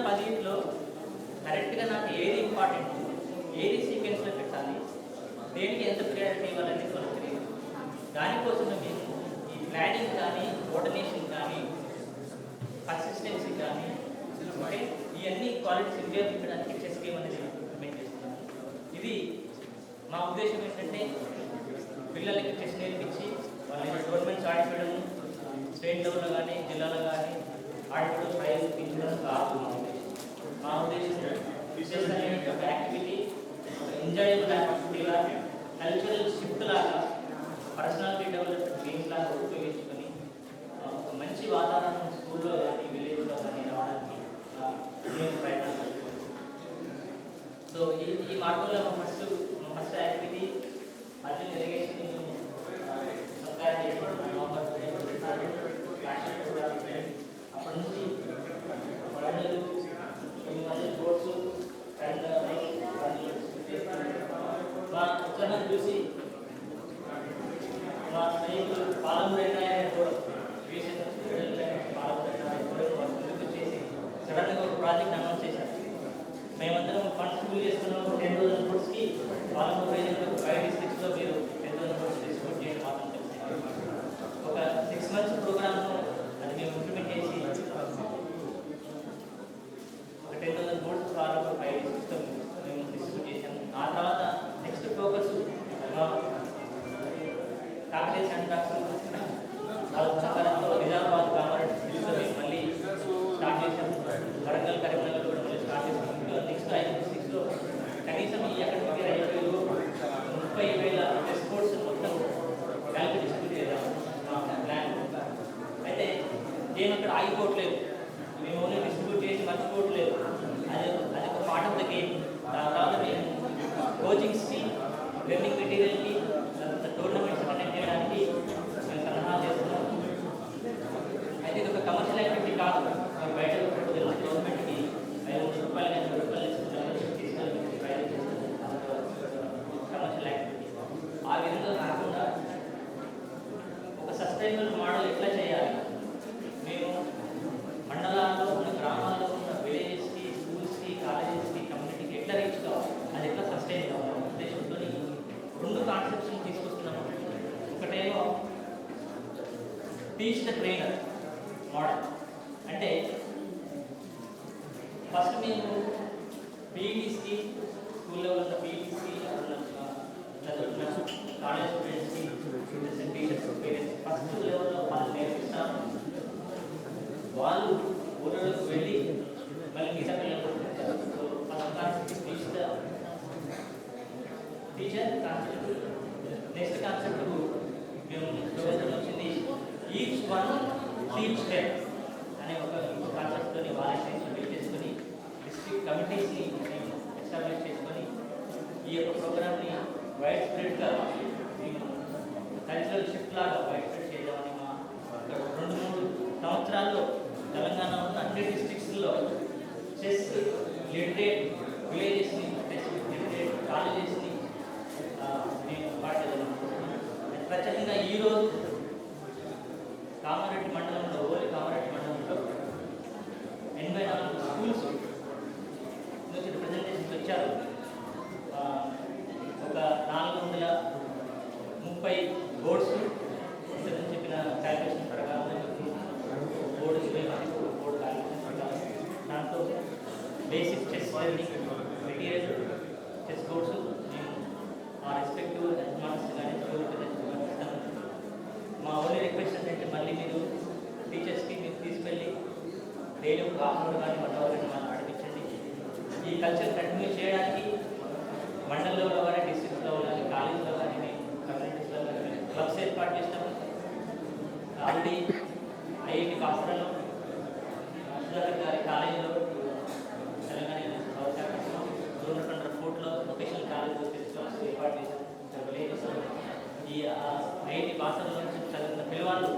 10లో కరెక్ట్గా నాకు ఏది ఇంపార్టెంట్, ఏది సీక్వెన్స్లో పెట్టాలి, దేనికి ఎంత ప్రియారిటీ ఇవ్వాలనేది మనకు తెలియదు. దానికోసమే మేము ఈ ప్లానింగ్ కానీ, కోఆర్డినేషన్ కానీ, కన్సిస్టెన్సీ కానీ, అంటే ఇవన్నీ క్వాలిటీస్ ఉపయోగించడానికి చెస్ గేమ్ అనేది ఇంప్లిమెంట్ చేస్తున్నాము. ఇది మా ఉద్దేశం ఏంటంటే పిల్లలకి చెస్ నేర్పించి వాళ్ళని గవర్నమెంట్స్ ఆడిపోవడం, స్టేట్ లెవెల్లో కానీ జిల్లాలో కానీ ఆడిపోవడం, ప్రైజ్ ఇప్పించడం కాదు. మా ఉద్దేశం చెస్ అనే ఒక యాక్టివిటీ ఎంజాయబుల్ యాక్టివిటీగా, కల్చరల్ షిఫ్ట్ లాగా, పర్సనాలిటీ డెవలప్మెంట్ గేమ్స్ లాగా ఉపయోగించుకొని ఒక మంచి వాతావరణం స్కూల్లో కానీ విలేజ్లో కానీ రావడానికి మేము ప్రయత్నం చేస్తున్నాం. సో ఈ మార్గంలో మా first activity Arjun irrigation subscribe చేసుకోవడం, అప్పటి నుంచి వరంగల్ కోర్సు అండ్ మా ఉత్సాహం చూసి మా స్నేహితులు పాలమూరైనా కూడా చేసి సడన్గా ఒక ప్రాజెక్ట్ అనౌన్స్ చేశారు. మేమందరం ఫండ్స్ ఫుల్ చేసుకున్నాం. 10,000 కోర్స్కి పాలమూరైనా 5 డిస్ట్రిక్ట్స్లో మీరు 10,000 కోర్స్ డిస్ట్రిబ్యూట్ చేయడం మాత్రం తెలిసింది. ఒక 6 months ప్రోగ్రామ్ను అది మేము ఇంప్లిమెంట్ చేసి ఒక 10,000 కోర్స్ వాళ్ళు 5 డిస్ట్రిక్ట్స్లో మేము డిస్ట్రిబ్యూట్ చేశాము. ఆ తర్వాత next focus Kakatiya centre Nizamabad Kamareddy మళ్ళీ స్టార్ట్ చేశాము. వరంగల్ కరీంనగర్ కూడా మళ్ళీ స్టార్ట్ చేశాము. నెక్స్ట్ 5 డిస్ట్రిక్ట్స్లో కనీసం ఈ అకాడమిక్ ఇయర్ 30,000 చెస్ కోర్స్ మొత్తం బ్యాంకు డిస్ట్రిబ్యూట్ చేద్దాం ప్లాన్. అయితే నేను అక్కడ ఆగిపోవట్లేదు, మేము ఓన్లీ డిస్ట్రిబ్యూట్ చేసి మర్చిపోవట్లేదు. అది ఒక పార్ట్ ఆఫ్ ద గేమ్. దాని తర్వాత మేము కోచింగ్స్కి, లెర్నింగ్ మెటీరియల్కి, టోర్నమెంట్స్ కండక్ట్ చేయడానికి మేము సలహాలు చేస్తున్నాం. అయితే ఇది ఒక కమర్షియల్ యాక్టివిటీ కాదు. బయట గవర్నమెంట్కి 500 రూపాయలు కానీ 10 రూపాయలు తీసుకెళ్ళి కమర్షియల్ యాక్టివిటీ. ఆ విధంగా కాకుండా ఒక సస్టైనబుల్ మోడల్ ఎట్లా చేయాలి, మేము మండలాల్లో ఉన్న, గ్రామాల్లో ఉన్న విలేజెస్కి, స్కూల్స్కి, కాలేజెస్కి, కమ్యూనిటీకి ఎట్లా రీచ్ కావాలి, అది ఎట్లా సస్టైన్ కావాలి ఉద్దేశంతో 2 కాన్సెప్ట్స్ని తీసుకొస్తున్నాము. ఒకటేమో టీచ్ ద ట్రైనర్ మోడల్. అంటే ఫస్ట్ మేము పీఈటీస్కి, స్కూల్ లెవెల్ ఉన్న పీఈటీస్కి, చదువుతున్న కాలేజ్ స్టూడెంట్స్కి, టీచర్స్, పేరెంట్స్ ఫస్ట్ లెవెల్లో వాళ్ళు నేర్పిస్తాము. వాళ్ళు ఊళ్ళలోకి వెళ్ళి మళ్ళీ మిగతా పిల్లలు first concept teach the teacher concept. Next concept మేము వచ్చింది ఈచ్ వన్ టీచ్ స్టెప్ అనే ఒక కాన్సెప్ట్తో వాలంటీర్స్ బిల్డ్ చేసుకొని డిస్ట్రిక్ట్ కమిటీస్ని మేము ఎస్టాబ్లిష్ చేసుకొని ఈ యొక్క ప్రోగ్రామ్ని వైడ్ స్ప్రెడ్గా మేము కల్చరల్ షిఫ్ట్ లాగా వైడ్ స్ప్రెడ్ చేయడామని మా 2-3 సంవత్సరాల్లో తెలంగాణ ఉన్న అన్ని డిస్ట్రిక్ట్స్లో చెస్ లిటరేట్ విలేజెస్ని, చెస్ లిటరేట్ కాలేజెస్ని మేము పాటిస్తున్నాం. ప్రత్యేకంగా ఈరోజు కామారెడ్డి మండలంలో, ఓలి కామారెడ్డి మండలంలో 84 స్కూల్స్ నుంచి రిప్రజెంటేషన్స్ వచ్చారు. ఒక 430 బోర్డ్స్ ఇంతకుముందు చెప్పిన క్యాలిక్యులేషన్ ప్రకారం బోర్డు 20 బోర్డు క్యాలిక్యులేషన్ ప్రకారం దాంతో basic chess learning material, chess boards మేము ఆ రెస్పెక్టివ్ యజమానులు కానీ ఇస్తాము. మా ఓన్లీ రిక్వెస్ట్ ఏంటంటే మళ్ళీ మీరు టీచర్స్కి మీరు తీసుకెళ్ళి డైలీ ఒక హాఫ్ అవర్ కానీ 1 hour కానీ మనం నడిపించండి. ఈ కల్చర్ కంటిన్యూ చేయడానికి మండల లెవెల్లో కానీ, డిస్ట్రిక్ట్ లెవెల్లో కానీ, కాలేజ్లో కానీ, కమ్యూనిటీస్లో కానీ క్లబ్స్ ఏర్పాటు చేసినాము. ఆల్రెడీ ఐఐటి కాపురంలో సుధాకర్ గారి కాలేజీలో, తెలంగాణ దూరకొండ ఫోర్ట్లో వొకేషనల్ కాలేజ్లో క్లబ్స్ ఏర్పాటు చేశాము. ఈ ఐఐటి కాపురంలో చదివిన పిల్లవాళ్ళు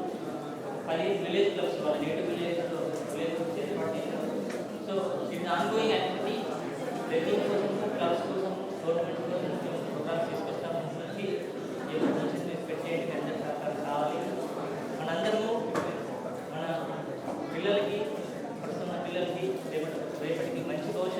15 విలేజ్ క్లబ్స్, వాళ్ళ నేటివ్ విలేజ్లో ఏర్పాటు చేశారు. సో ఇది ఆన్గోయింగ్ యాక్టివిటీ. లెర్నింగ్ కోసం, క్లబ్స్ కోసం, టోర్నమెంట్స్ కోసం ప్రోగ్రామ్స్ తీసుకొస్తాము. ఈ ఎక్స్పెక్ట్ చేయండి, అందరి సహకారం కావాలి. మనందరము మన పిల్లలకి, ప్రస్తుతం పిల్లలకి రేపటి రేపటికి మంచి భవిష్యత్తు